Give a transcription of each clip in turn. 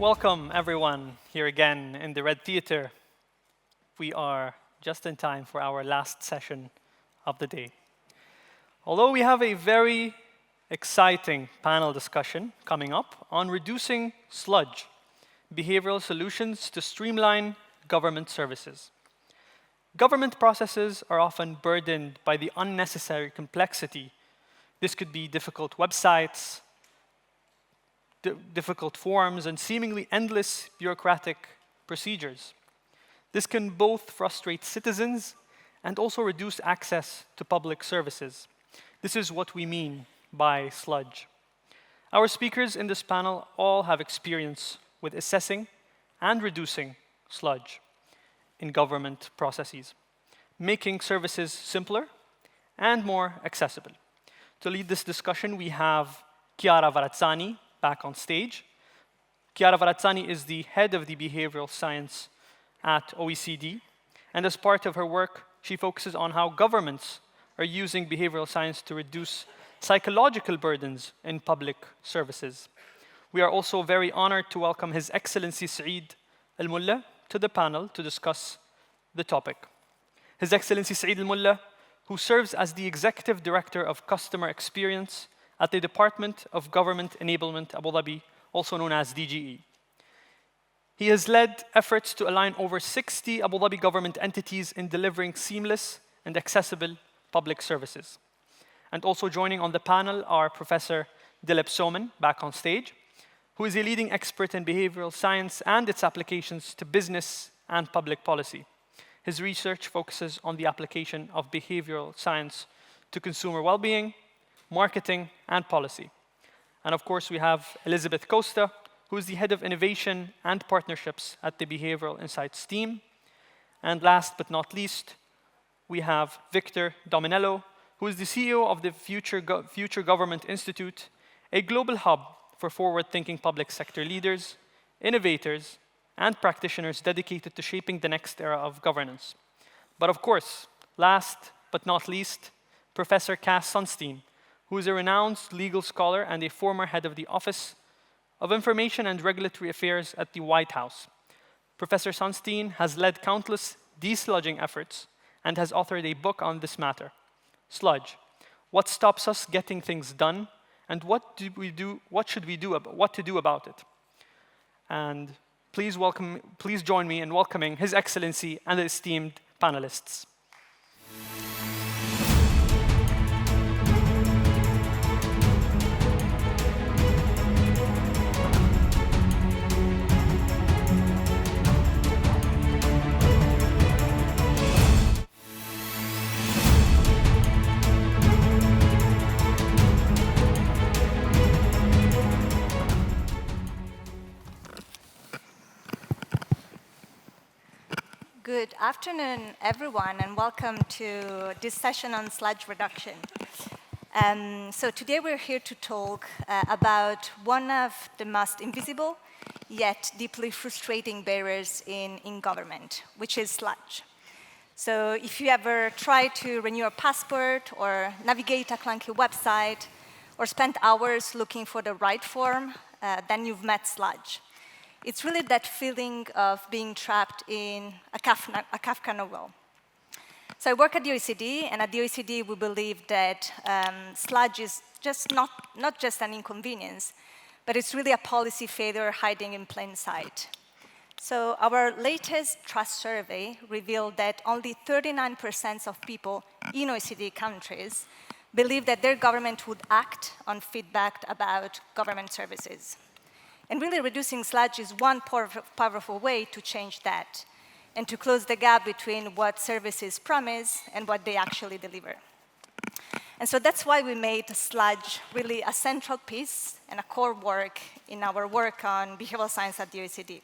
Welcome, everyone, here again in the Red Theater. We are just in time for our last session of the day. Although we have a very exciting panel discussion coming up on reducing sludge, behavioral solutions to streamline government services. Government processes are often burdened by the unnecessary complexity. This could be difficult websites, difficult forms, and seemingly endless bureaucratic procedures. This can both frustrate citizens and also reduce access to public services. This is what we mean by sludge. Our speakers in this panel all have experience with assessing and reducing sludge in government processes, making services simpler and more accessible. To lead this discussion, we have Chiara Varazzani back on stage. Chiara Varazzani is the head of the behavioral science at OECD, and as part of her work, she focuses on how governments are using behavioral science to reduce psychological burdens in public services. We are also very honored to welcome His Excellency Saeed AlMulla to the panel to discuss the topic. His Excellency Saeed AlMulla, who serves as the Executive Director of Customer Experience at the Department of Government Enablement Abu Dhabi, also known as DGE. He has led efforts to align over 60 Abu Dhabi government entities in delivering seamless and accessible public services. And also joining on the panel are Professor Dilip Soman, back on stage, who is a leading expert in behavioral science and its applications to business and public policy. His research focuses on the application of behavioral science to consumer well-being, marketing, and policy. And of course, we have Elizabeth Costa, who is the head of innovation and partnerships at the Behavioral Insights team. And last but not least, we have Victor Dominello, who is the CEO of the Future Government Institute, a global hub for forward-thinking public sector leaders, innovators, and practitioners dedicated to shaping the next era of governance. But of course, last but not least, Professor Cass Sunstein, who is a renowned legal scholar and a former head of the Office of Information and Regulatory Affairs at the White House. Professor Sunstein has led countless desludging efforts and has authored a book on this matter, Sludge: What Stops Us Getting Things Done, and what to do about it. And please join me in welcoming His Excellency and the esteemed panelists. Good afternoon, everyone, and welcome to this session on sludge reduction. So today we're here to talk about one of the most invisible yet deeply frustrating barriers in government, which is sludge. So if you ever try to renew a passport or navigate a clunky website or spend hours looking for the right form, then you've met sludge. It's really that feeling of being trapped in a Kafka novel. So I work at the OECD, and at the OECD we believe that sludge is just not just an inconvenience, but it's really a policy failure hiding in plain sight. So our latest trust survey revealed that only 39% of people in OECD countries believe that their government would act on feedback about government services. And really reducing sludge is one powerful way to change that and to close the gap between what services promise and what they actually deliver. And so that's why we made sludge really a central piece and a core work in our work on behavioral science at the OECD.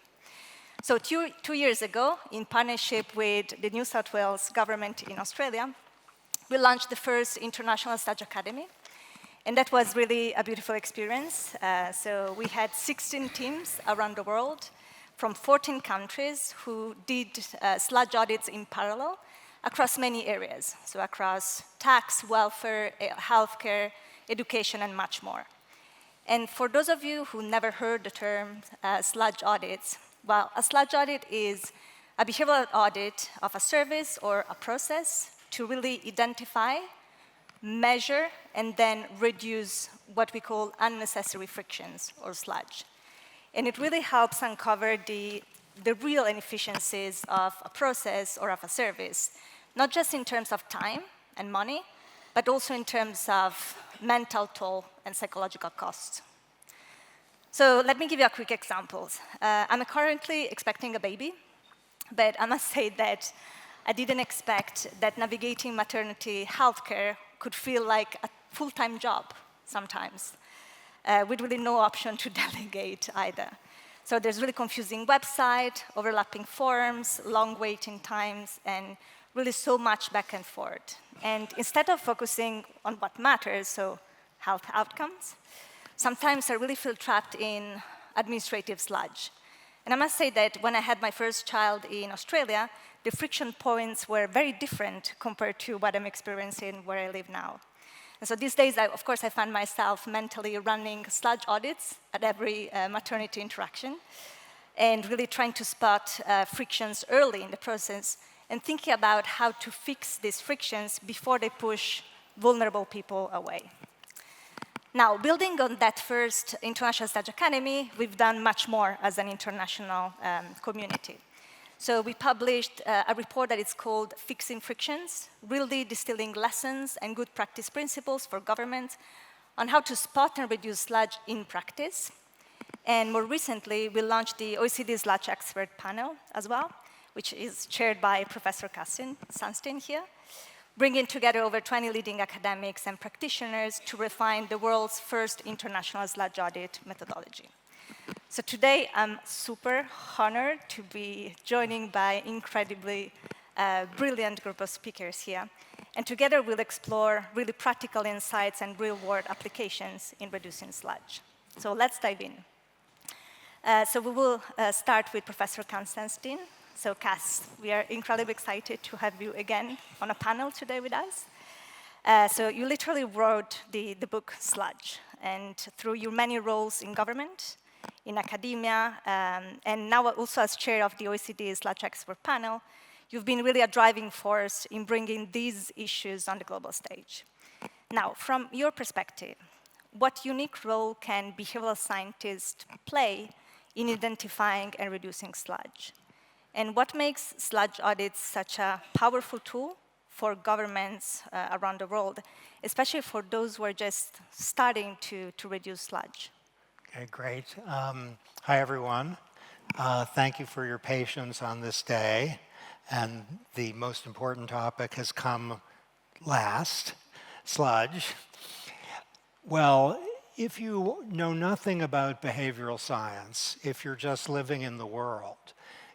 So two years ago, in partnership with the New South Wales government in Australia, we launched the first International Sludge Academy. And that was really a beautiful experience. So we had 16 teams around the world from 14 countries who did sludge audits in parallel across many areas. So across tax, welfare, healthcare, education, and much more. And for those of you who never heard the term sludge audits, well, a sludge audit is a behavioral audit of a service or a process to really identify, measure, and then reduce what we call unnecessary frictions or sludge. And it really helps uncover the real inefficiencies of a process or of a service, not just in terms of time and money, but also in terms of mental toll and psychological costs. So let me give you a quick example. I'm currently expecting a baby, but I must say that I didn't expect that navigating maternity healthcare could feel like a full-time job sometimes, with really no option to delegate either. So there's really confusing website, overlapping forms, long waiting times, and really so much back and forth. And instead of focusing on what matters, so health outcomes, sometimes I really feel trapped in administrative sludge. And I must say that when I had my first child in Australia, the friction points were very different compared to what I'm experiencing where I live now. And so these days, of course, I find myself mentally running sludge audits at every maternity interaction and really trying to spot frictions early in the process and thinking about how to fix these frictions before they push vulnerable people away. Now, building on that first International Sludge Academy, we've done much more as an international community. So we published a report that is called Fixing Frictions, really distilling lessons and good practice principles for government on how to spot and reduce sludge in practice. And more recently, we launched the OECD Sludge Expert Panel as well, which is chaired by Professor Sunstein here, bringing together over 20 leading academics and practitioners to refine the world's first international sludge audit methodology. So today, I'm super honored to be joined by an incredibly brilliant group of speakers here. And together, we'll explore really practical insights and real-world applications in reducing sludge. So let's dive in. So we will start with Professor Sunstein. So Cass, we are incredibly excited to have you again on a panel today with us. So you literally wrote the book Sludge, and through your many roles in government, in academia, and now also as chair of the OECD Sludge Expert Panel, you've been really a driving force in bringing these issues on the global stage. Now, from your perspective, what unique role can behavioral scientists play in identifying and reducing sludge? And what makes sludge audits such a powerful tool for governments around the world, especially for those who are just starting to reduce sludge? Okay, great. Hi, everyone. Thank you for your patience on this day. And the most important topic has come last, sludge. Well, if you know nothing about behavioral science, if you're just living in the world,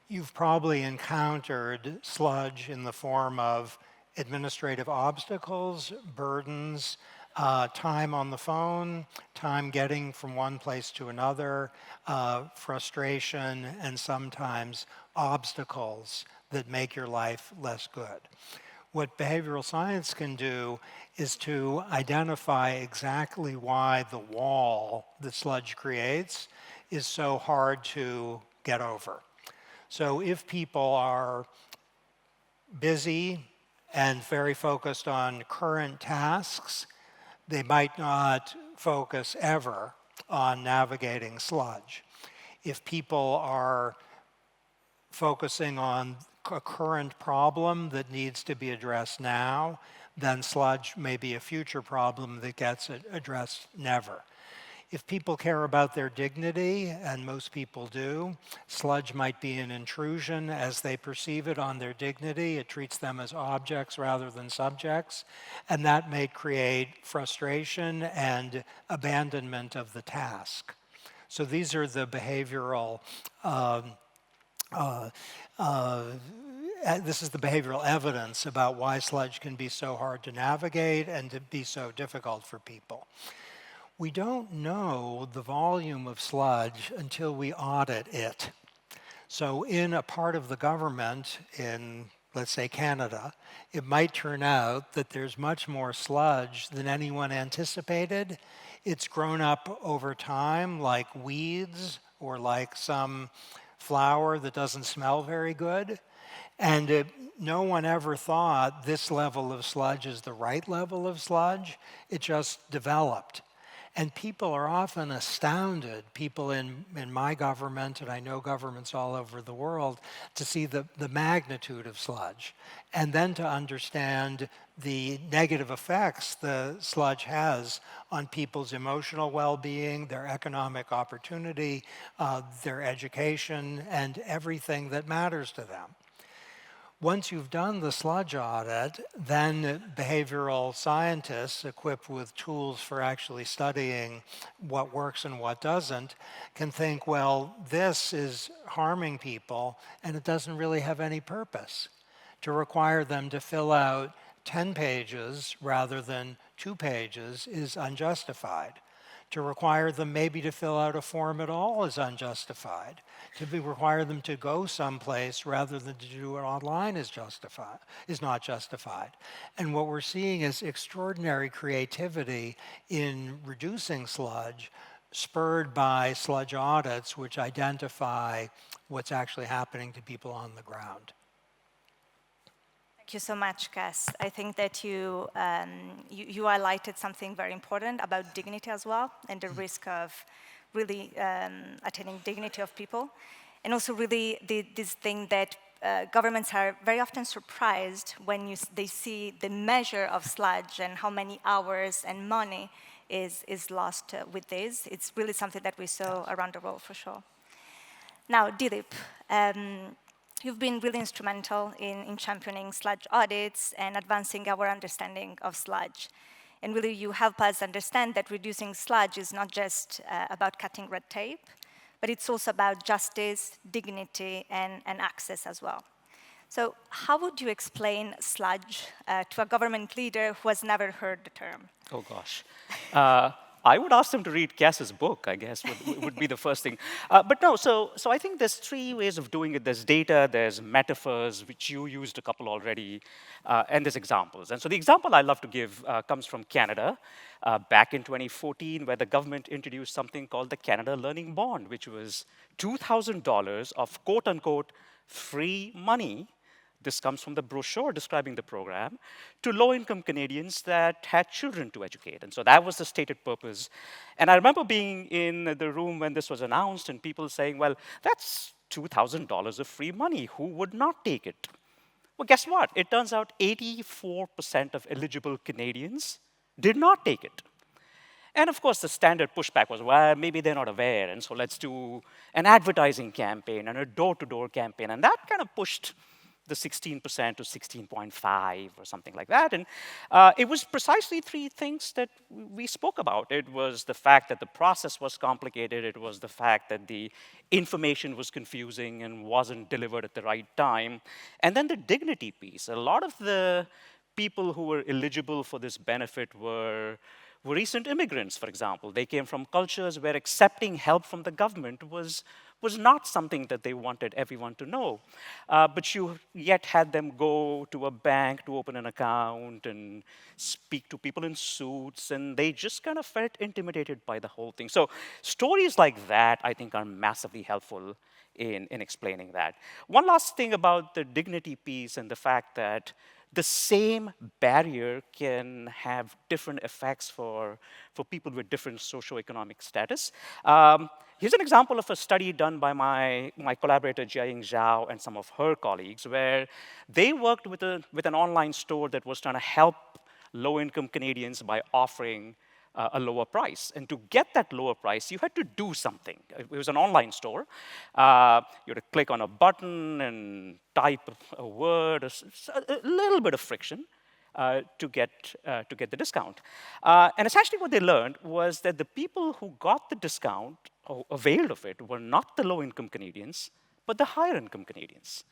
you've probably encountered sludge in the form of administrative obstacles, burdens, time on the phone, time getting from one place to another, frustration, and sometimes obstacles that make your life less good. What behavioral science can do is to identify exactly why the wall that sludge creates is so hard to get over. So if people are busy and very focused on current tasks, they might not focus ever on navigating sludge. If people are focusing on a current problem that needs to be addressed now, then sludge may be a future problem that gets addressed never. If people care about their dignity, and most people do, sludge might be an intrusion as they perceive it on their dignity. It treats them as objects rather than subjects, and that may create frustration and abandonment of the task. So these are the behavioral this is the behavioral evidence about why sludge can be so hard to navigate and to be so difficult for people. We don't know the volume of sludge until we audit it. So in a part of the government in let's say Canada, it might turn out that there's much more sludge than anyone anticipated. It's grown up over time like weeds or like some flower that doesn't smell very good. And no one ever thought this level of sludge is the right level of sludge. It just developed. And people are often astounded, people in my government, and I know governments all over the world, to see the magnitude of sludge. And then to understand the negative effects the sludge has on people's emotional well-being, their economic opportunity, their education, and everything that matters to them. Once you've done the sludge audit, then behavioral scientists equipped with tools for actually studying what works and what doesn't can think, well, this is harming people and it doesn't really have any purpose. To require them to fill out 10 pages rather than 2 pages is unjustified. To require them maybe to fill out a form at all is unjustified. To require them to go someplace rather than to do it online is not justified. And what we're seeing is extraordinary creativity in reducing sludge, spurred by sludge audits, which identify what's actually happening to people on the ground. Thank you so much, Cass. I think that you highlighted something very important about dignity as well, and the risk of really attaining dignity of people. And also really this thing that governments are very often surprised when they see the measure of sludge and how many hours and money is lost with this. It's really something that we saw around the world for sure. Now, Dilip, you've been really instrumental in championing sludge audits and advancing our understanding of sludge. And really, you help us understand that reducing sludge is not just about cutting red tape, but it's also about justice, dignity, and access as well. So how would you explain sludge to a government leader who has never heard the term? Oh, gosh. I would ask them to read Cass's book, I guess, would be the first thing. But no, so I think there's 3 ways of doing it. There's data, there's metaphors, which you used a couple already, and there's examples. And so the example I love to give comes from Canada, back in 2014, where the government introduced something called the Canada Learning Bond, which was $2,000 of quote-unquote free money. This comes from the brochure describing the program, to low-income Canadians that had children to educate. And so that was the stated purpose. And I remember being in the room when this was announced and people saying, well, that's $2,000 of free money. Who would not take it? Well, guess what? It turns out 84% of eligible Canadians did not take it. And of course, the standard pushback was, well, maybe they're not aware, and so let's do an advertising campaign and a door-to-door campaign. And that kind of pushed the 16% to 16.5 or something like that. And it was precisely 3 things that we spoke about. It was the fact that the process was complicated. It was the fact that the information was confusing and wasn't delivered at the right time. And then the dignity piece. A lot of the people who were eligible for this benefit were recent immigrants, for example. They came from cultures where accepting help from the government was not something that they wanted everyone to know. But you yet had them go to a bank to open an account and speak to people in suits, and they just kind of felt intimidated by the whole thing. So stories like that, I think, are massively helpful in explaining that. One last thing about the dignity piece and the fact that the same barrier can have different effects for people with different socioeconomic status. Here's an example of a study done by my collaborator, Jiaying Zhao, and some of her colleagues, where they worked with an online store that was trying to help low-income Canadians by offering a lower price. And to get that lower price, you had to do something. It was an online store. You had to click on a button and type a word, a little bit of friction to get the discount. And essentially what they learned was that the people who got the discount or availed of it were not the low-income Canadians, but the higher-income Canadians.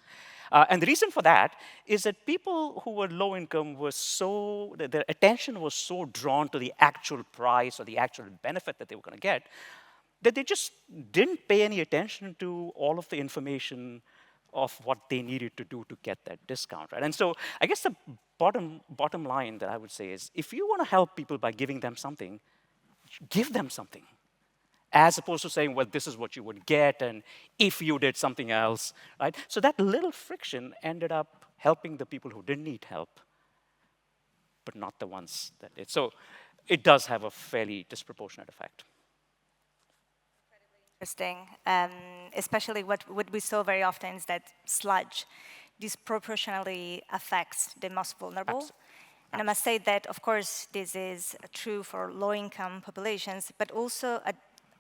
And the reason for that is that people who were low income were their attention was so drawn to the actual price or the actual benefit that they were going to get, that they just didn't pay any attention to all of the information of what they needed to do to get that discount, right? And so I guess the bottom line that I would say is, if you want to help people by giving them something, give them something, as opposed to saying, well, this is what you would get, and if you did something else, right? So that little friction ended up helping the people who didn't need help, but not the ones that did. So it does have a fairly disproportionate effect. Interesting. Especially what we saw very often is that sludge disproportionately affects the most vulnerable. And I must say that, of course, this is true for low-income populations, but also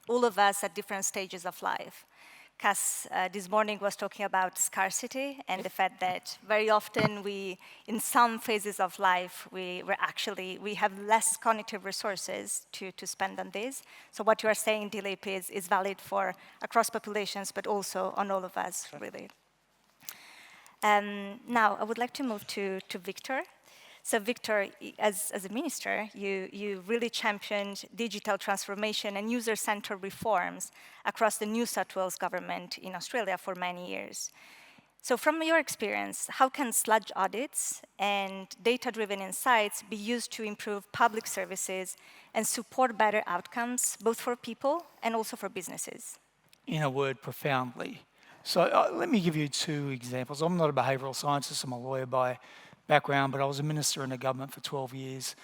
all of us at different stages of life. Cass this morning was talking about scarcity and the fact that very often in some phases of life, we have less cognitive resources to spend on this. So what you are saying, Dilip, is valid for across populations, but also on all of us, really. Now, I would like to move to Victor. So Victor, as a minister, you really championed digital transformation and user-centered reforms across the New South Wales government in Australia for many years. So from your experience, how can sludge audits and data-driven insights be used to improve public services and support better outcomes, both for people and also for businesses? In a word, profoundly. So let me give you two examples. I'm not a behavioural scientist, I'm a lawyer by background, but I was a minister in the government for 12 years,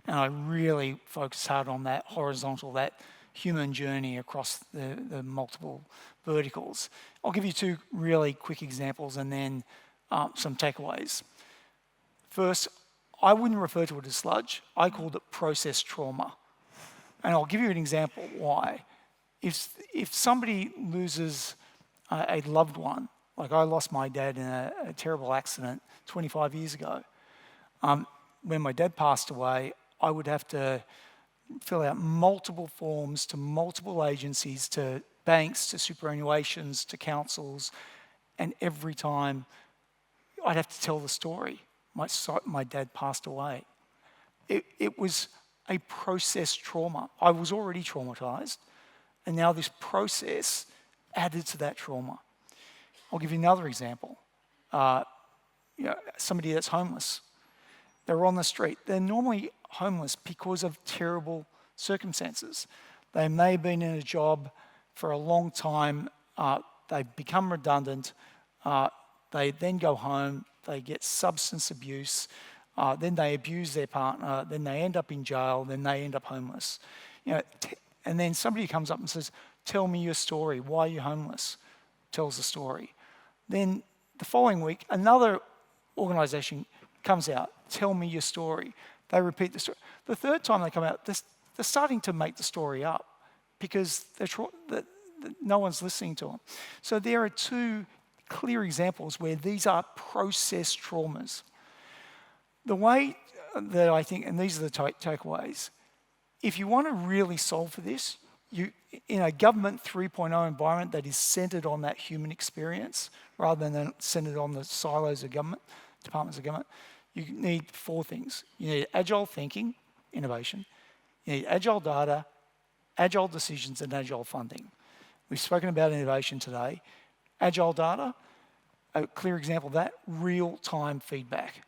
and I really focused hard on that horizontal, that human journey across the multiple verticals. I'll give you two really quick examples and then some takeaways. First, I wouldn't refer to it as sludge. I called it process trauma. And I'll give you an example why. If somebody loses a loved one, like I lost my dad in a terrible accident 25 years ago. When my dad passed away, I would have to fill out multiple forms to multiple agencies, to banks, to superannuations, to councils, and every time I'd have to tell the story. My dad passed away. It was a process trauma. I was already traumatized, and now this process added to that trauma. I'll give you another example. Somebody that's homeless. They're on the street. They're normally homeless because of terrible circumstances. They may have been in a job for a long time. They become redundant. They then go home. They get substance abuse. Then they abuse their partner. Then they end up in jail. Then they end up homeless. And then somebody comes up and says, "Tell me your story. Why are you homeless?" Tells the story. Then the following week, another organisation comes out, "Tell me your story." They repeat the story. The third time they come out, they're starting to make the story up because no one's listening to them. So there are two clear examples where these are process traumas. The way that I think, and these are the takeaways, if you want to really solve for this, in a government 3.0 environment that is centred on that human experience rather than centred on the silos of government, departments of government, you need four things. You need agile thinking, innovation. You need agile data, agile decisions, and agile funding. We've spoken about innovation today. Agile data, a clear example of that, real-time feedback.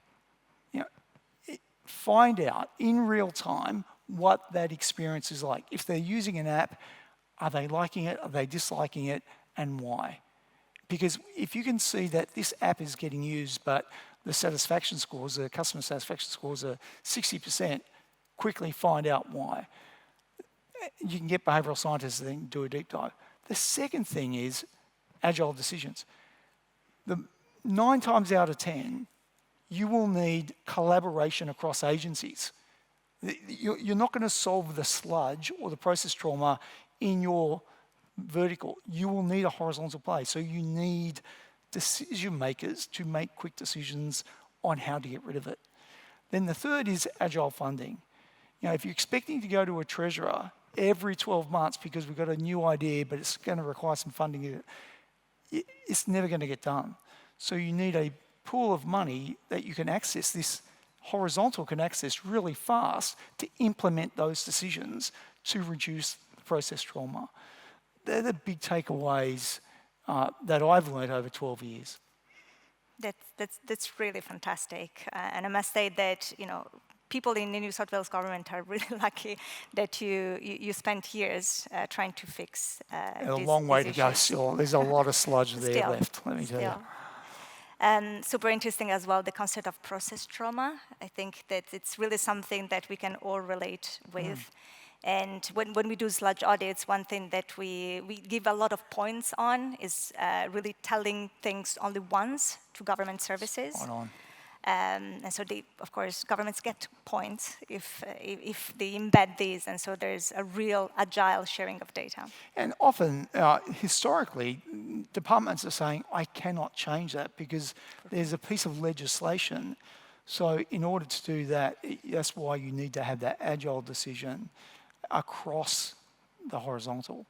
Find out in real time what that experience is like. If they're using an app, are they liking it? Are they disliking it? And why? Because if you can see that this app is getting used, but the satisfaction scores, the customer satisfaction scores are 60%, quickly find out why. You can get behavioural scientists to then do a deep dive. The second thing is agile decisions. 9 times out of 10, you will need collaboration across agencies. You're not going to solve the sludge or the process trauma in your vertical. You will need a horizontal play. So you need decision makers to make quick decisions on how to get rid of it. Then the third is agile funding. If you're expecting to go to a treasurer every 12 months because we've got a new idea, but it's going to require some funding, it's never going to get done. So you need a pool of money that you can access, this horizontal can access really fast to implement those decisions to reduce the process trauma. They're the big takeaways that I've learned over 12 years. That's really fantastic. And I must say that, people in the New South Wales government are really lucky that you spent years trying to fix A long way to go still. There's a lot of sludge there left, let me tell you. Super interesting as well, the concept of process trauma. I think that it's really something that we can all relate with. And when we do sludge audits, one thing that we give a lot of points on is really telling things only once to government services. Spot on. And so, of course, governments get points if they embed these, and so there's a real agile sharing of data. And often, historically, departments are saying, I cannot change that because there's a piece of legislation. So in order to do that, that's why you need to have that agile decision across the horizontal.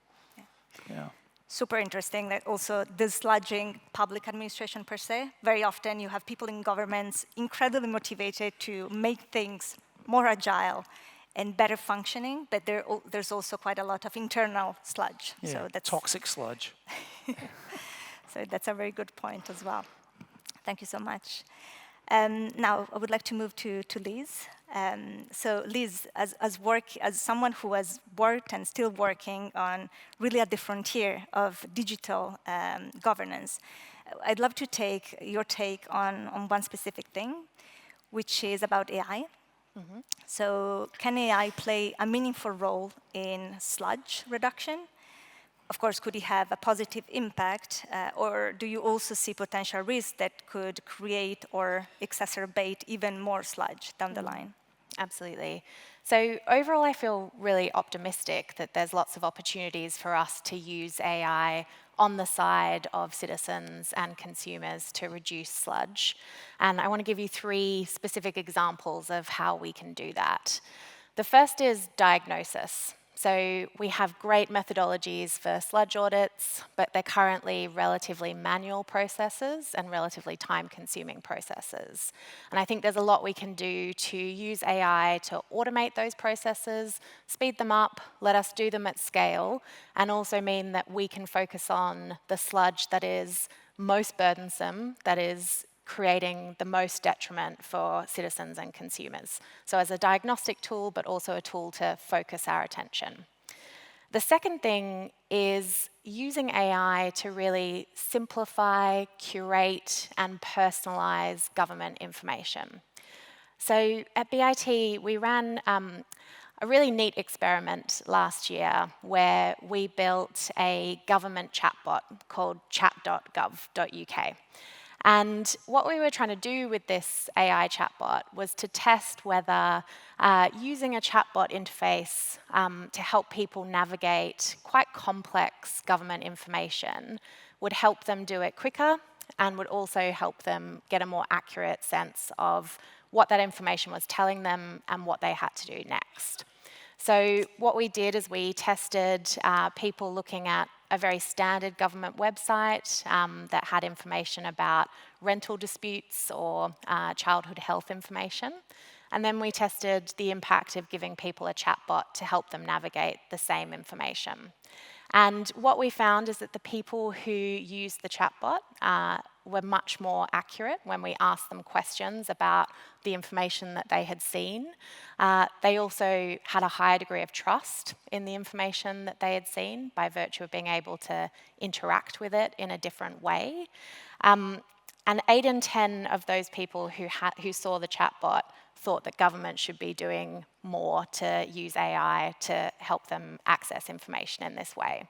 Yeah. Super interesting that also dislodging public administration per se. Very often you have people in governments incredibly motivated to make things more agile and better functioning, but there's also quite a lot of internal sludge. Yeah, so that's toxic sludge. So that's a very good point as well. Thank you so much. Now I would like to move to Liz. So Liz, as someone who has worked and still working on really at the frontier of digital governance, I'd love to take your take on one specific thing, which is about AI. So can AI play a meaningful role in sludge reduction? Of course, could it have a positive impact, or do you also see potential risks that could create or exacerbate even more sludge down the line? Absolutely. So overall, I feel really optimistic that there's lots of opportunities for us to use AI on the side of citizens and consumers to reduce sludge. And I want to give you 3 specific examples of how we can do that. The first is diagnosis. So we have great methodologies for sludge audits, but they're currently relatively manual processes and relatively time-consuming processes. And I think there's a lot we can do to use AI to automate those processes, speed them up, let us do them at scale, and also mean that we can focus on the sludge that is most burdensome, that is creating the most detriment for citizens and consumers. So as a diagnostic tool, but also a tool to focus our attention. The second thing is using AI to really simplify, curate, and personalize government information. So at BIT, we ran a really neat experiment last year where we built a government chatbot called chat.gov.uk. And what we were trying to do with this AI chatbot was to test whether using a chatbot interface to help people navigate quite complex government information would help them do it quicker and would also help them get a more accurate sense of what that information was telling them and what they had to do next. So what we did is we tested people looking at a very standard government website that had information about rental disputes or childhood health information. And then we tested the impact of giving people a chatbot to help them navigate the same information. And what we found is that the people who used the chatbot were much more accurate when we asked them questions about the information that they had seen. They also had a higher degree of trust in the information that they had seen by virtue of being able to interact with it in a different way. And 8 in 10 of those people who saw the chatbot thought that government should be doing more to use AI to help them access information in this way.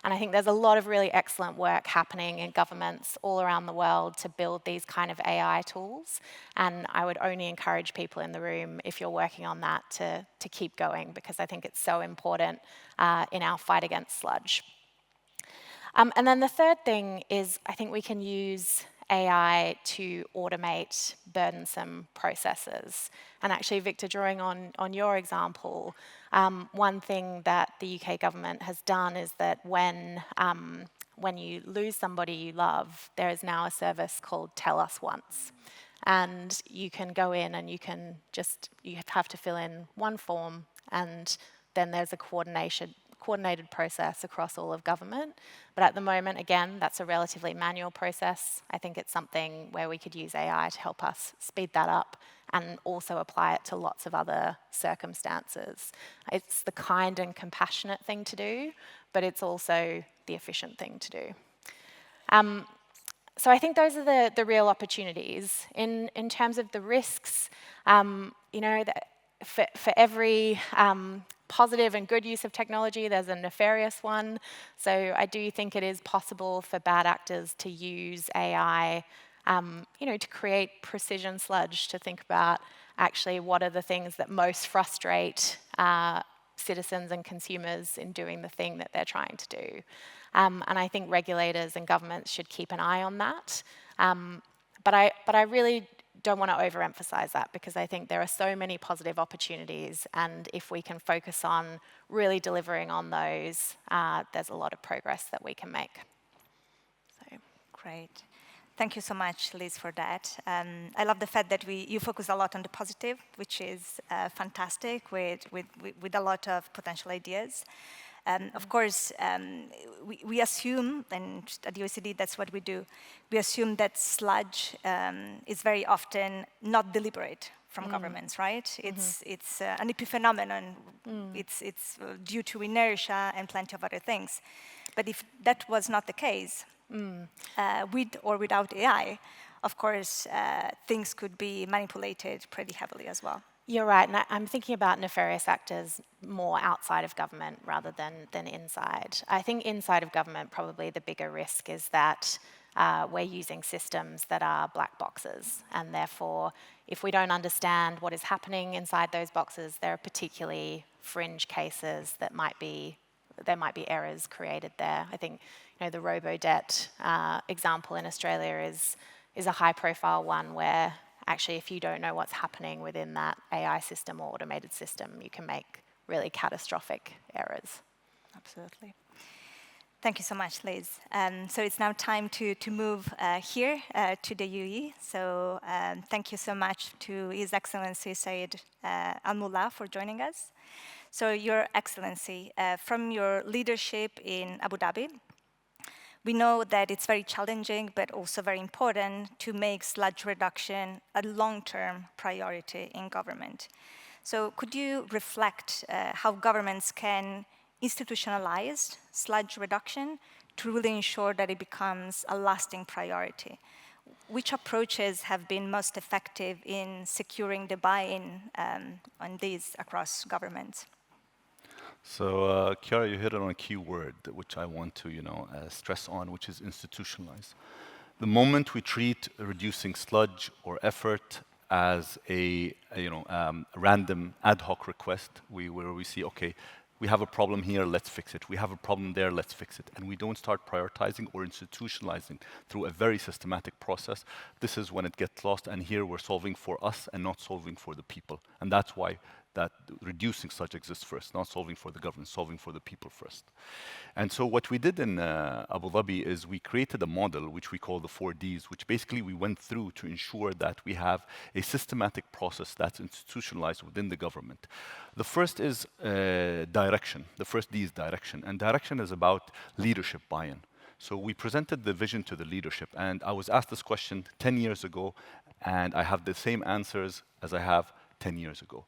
And I think there's a lot of really excellent work happening in governments all around the world to build these kind of AI tools. And I would only encourage people in the room, if you're working on that, to keep going, because I think it's so important in our fight against sludge. And then the third thing is I think we can use AI to automate burdensome processes. And actually, Victor, drawing on your example, one thing that the UK government has done is that when you lose somebody you love, there is now a service called Tell Us Once. And you can go in and you have to fill in one form, and then there's a coordinated coordinated process across all of government. But at the moment, again, that's a relatively manual process. I think it's something where we could use AI to help us speed that up and also apply it to lots of other circumstances. It's the kind and compassionate thing to do, but it's also the efficient thing to do. So I think those are the real opportunities. In terms of the risks, for every positive and good use of technology, there's a nefarious one. So I do think it is possible for bad actors to use AI, to create precision sludge, to think about actually what are the things that most frustrate citizens and consumers in doing the thing that they're trying to do. And I think regulators and governments should keep an eye on that. But I really don't want to overemphasize that, because I think there are so many positive opportunities, and if we can focus on really delivering on those, there's a lot of progress that we can make. So. Great. Thank you so much, Liz, for that. I love the fact that you focus a lot on the positive, which is fantastic, with a lot of potential ideas. Of course, we assume, and at the OECD that's what we do, we assume that sludge is very often not deliberate from governments, right? It's an epiphenomenon. It's due to inertia and plenty of other things. But if that was not the case, with or without AI, of course, things could be manipulated pretty heavily as well. You're right, and I'm thinking about nefarious actors more outside of government rather than inside. I think inside of government, probably the bigger risk is that we're using systems that are black boxes, and therefore, if we don't understand what is happening inside those boxes, there are particularly fringe cases that there might be errors created there. I think the robo-debt example in Australia is a high-profile one where actually, if you don't know what's happening within that AI system or automated system, you can make really catastrophic errors. Absolutely. Thank you so much, Liz. So it's now time to move here to the UAE. So thank you so much to His Excellency Saeed AlMulla for joining us. So Your Excellency, from your leadership in Abu Dhabi, we know that it's very challenging, but also very important to make sludge reduction a long-term priority in government. So could you reflect how governments can institutionalize sludge reduction to really ensure that it becomes a lasting priority? Which approaches have been most effective in securing the buy-in on these across governments? So, Chiara, you hit on a key word, which I want to, stress on, which is institutionalize. The moment we treat reducing sludge or effort as a random ad hoc request, where we see, okay, we have a problem here, let's fix it. We have a problem there, let's fix it. And we don't start prioritizing or institutionalizing through a very systematic process, this is when it gets lost. And here we're solving for us and not solving for the people. And that's why that reducing sludge exists first, not solving for the government, solving for the people first. And so what we did in Abu Dhabi is we created a model which we call the 4Ds, which basically we went through to ensure that we have a systematic process that's institutionalized within the government. The first is direction. The first D is direction. And direction is about leadership buy-in. So we presented the vision to the leadership. And I was asked this question 10 years ago, and I have the same answers as I have 10 years ago.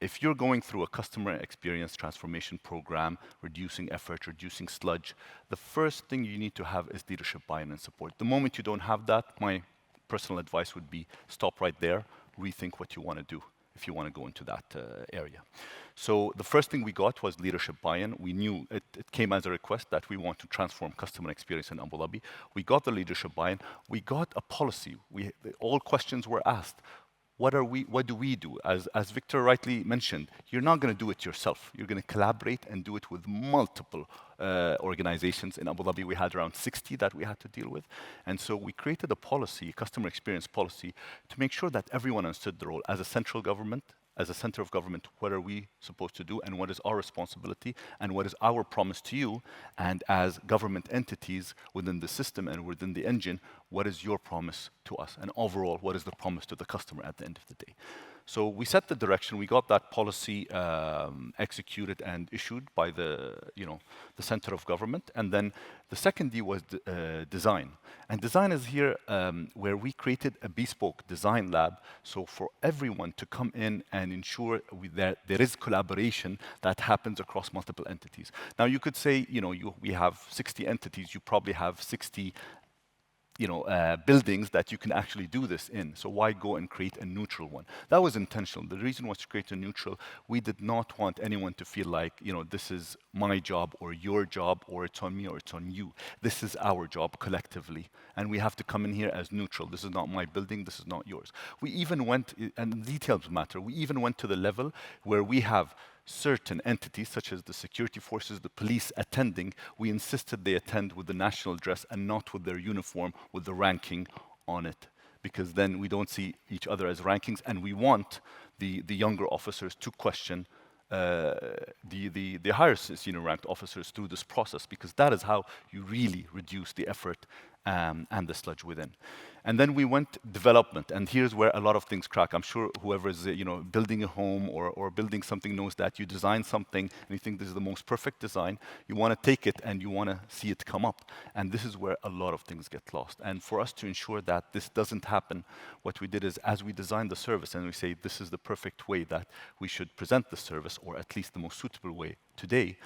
If you're going through a customer experience transformation program, reducing effort, reducing sludge, the first thing you need to have is leadership buy-in and support. The moment you don't have that, my personal advice would be stop right there, rethink what you want to do if you want to go into that area. So the first thing we got was leadership buy-in. We knew it came as a request that we want to transform customer experience in Abu Dhabi. We got the leadership buy-in. We got a policy. All questions were asked. What do we do? As Victor rightly mentioned, you're not going to do it yourself. You're going to collaborate and do it with multiple organizations. In Abu Dhabi, we had around 60 that we had to deal with. And so we created a policy, a customer experience policy, to make sure that everyone understood the role. As a central government, as a center of government, what are we supposed to do and what is our responsibility and what is our promise to you? And as government entities within the system and within the engine, what is your promise to us? And overall, what is the promise to the customer at the end of the day? So we set the direction, we got that policy executed and issued by the center of government, and then the second D was design. And design is here where we created a bespoke design lab, so for everyone to come in and ensure that there is collaboration that happens across multiple entities. Now you could say, we have 60 entities, you probably have 60 buildings that you can actually do this in. So why go and create a neutral one? That was intentional. The reason was to create a neutral. We did not want anyone to feel like, this is my job or your job, or it's on me or it's on you. This is our job collectively. And we have to come in here as neutral. This is not my building, this is not yours. We even went, and details matter, we even went to the level where we have certain entities, such as the security forces, the police attending, we insisted they attend with the national dress and not with their uniform with the ranking on it, because then we don't see each other as rankings, and we want the younger officers to question the higher senior ranked officers through this process, because that is how you really reduce the effort and the sludge within. And then we went development, and here's where a lot of things crack. I'm sure whoever is building a home or building something knows that you design something and you think this is the most perfect design. You want to take it and you want to see it come up. And this is where a lot of things get lost. And for us to ensure that this doesn't happen, what we did is, as we designed the service and we say this is the perfect way that we should present the service, or at least the most suitable way today,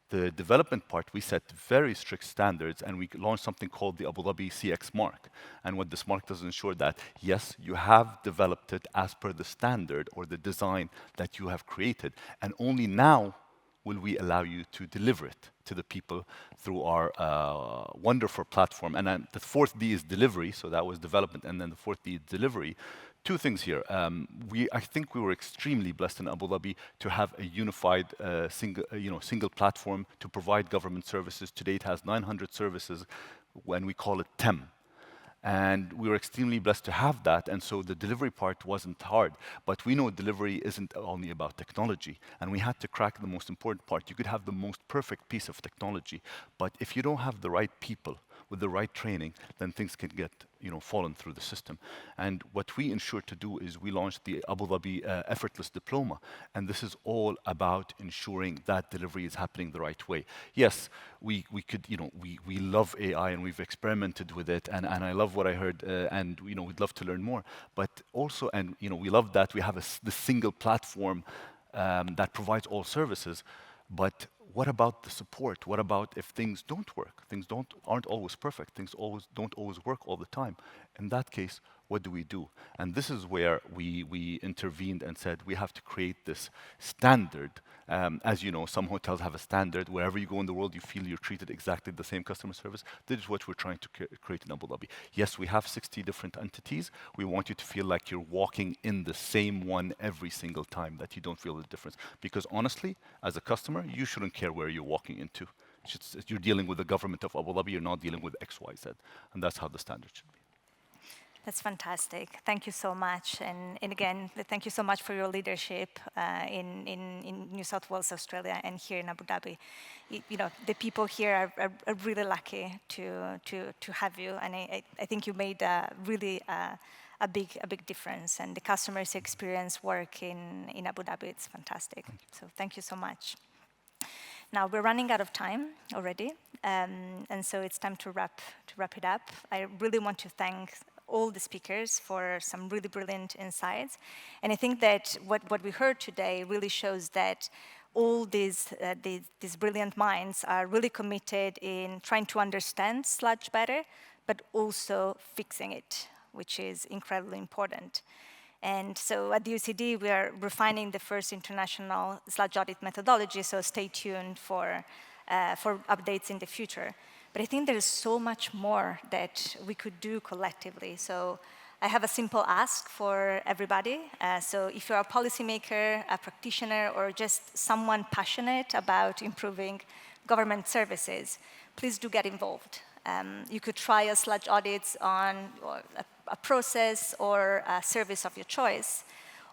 the development part, we set very strict standards, and we launched something called the Abu Dhabi CX mark. And what this mark does ensure that, yes, you have developed it as per the standard or the design that you have created, and only now will we allow you to deliver it to the people through our wonderful platform. And then the fourth D is delivery, so that was development, and then the fourth D is delivery. Two things here. I think we were extremely blessed in Abu Dhabi to have a unified single platform to provide government services. Today it has 900 services when we call it TEM. And we were extremely blessed to have that, and so the delivery part wasn't hard. But we know delivery isn't only about technology, and we had to crack the most important part. You could have the most perfect piece of technology, but if you don't have the right people with the right training, then things can get fallen through the system. And what we ensured to do is we launched the Abu Dhabi Effortless Diploma, and this is all about ensuring that delivery is happening the right way. Yes, we love AI and we've experimented with it, and I love what I heard, and we'd love to learn more. But also, and we love that we have the single platform that provides all services. But what about the support? What about if things don't work? Things aren't always perfect. Things don't always work all the time. In that case, what do we do? And this is where we intervened and said we have to create this standard. As you know, some hotels have a standard. Wherever you go in the world, you feel you're treated exactly the same customer service. This is what we're trying to create in Abu Dhabi. Yes, we have 60 different entities. We want you to feel like you're walking in the same one every single time, that you don't feel the difference. Because honestly, as a customer, you shouldn't care where you're walking into. You're dealing with the government of Abu Dhabi, you're not dealing with X, Y, Z. And that's how the standard should be. That's fantastic. Thank you so much. And again, thank you so much for your leadership in New South Wales, Australia, and here in Abu Dhabi. The people here are really lucky to have you. And I think you made really a big difference. And the customers' experience work in Abu Dhabi, it's fantastic. So thank you so much. Now, we're running out of time already. And so it's time to wrap it up. I really want to thank all the speakers for some really brilliant insights. And I think that what we heard today really shows that all these brilliant minds are really committed in trying to understand sludge better, but also fixing it, which is incredibly important. And so at the OECD, we are refining the first international sludge audit methodology, so stay tuned for updates in the future. But I think there's so much more that we could do collectively. So I have a simple ask for everybody. So if you're a policymaker, a practitioner, or just someone passionate about improving government services, please do get involved. You could try a sludge audit on a process or a service of your choice,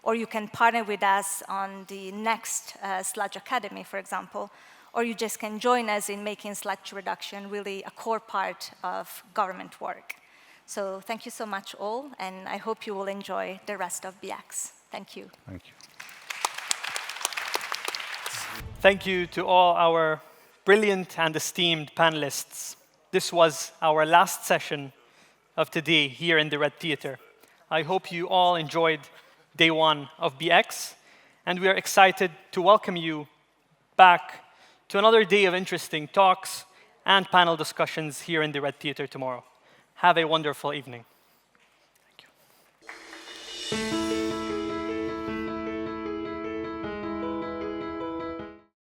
or you can partner with us on the next Sludge Academy, for example, or you just can join us in making sludge reduction really a core part of government work. So thank you so much all, and I hope you will enjoy the rest of BX. Thank you. Thank you. Thank you to all our brilliant and esteemed panelists. This was our last session of today here in the Red Theatre. I hope you all enjoyed day one of BX, and we are excited to welcome you back to another day of interesting talks and panel discussions here in the Red Theatre tomorrow. Have a wonderful evening. Thank you.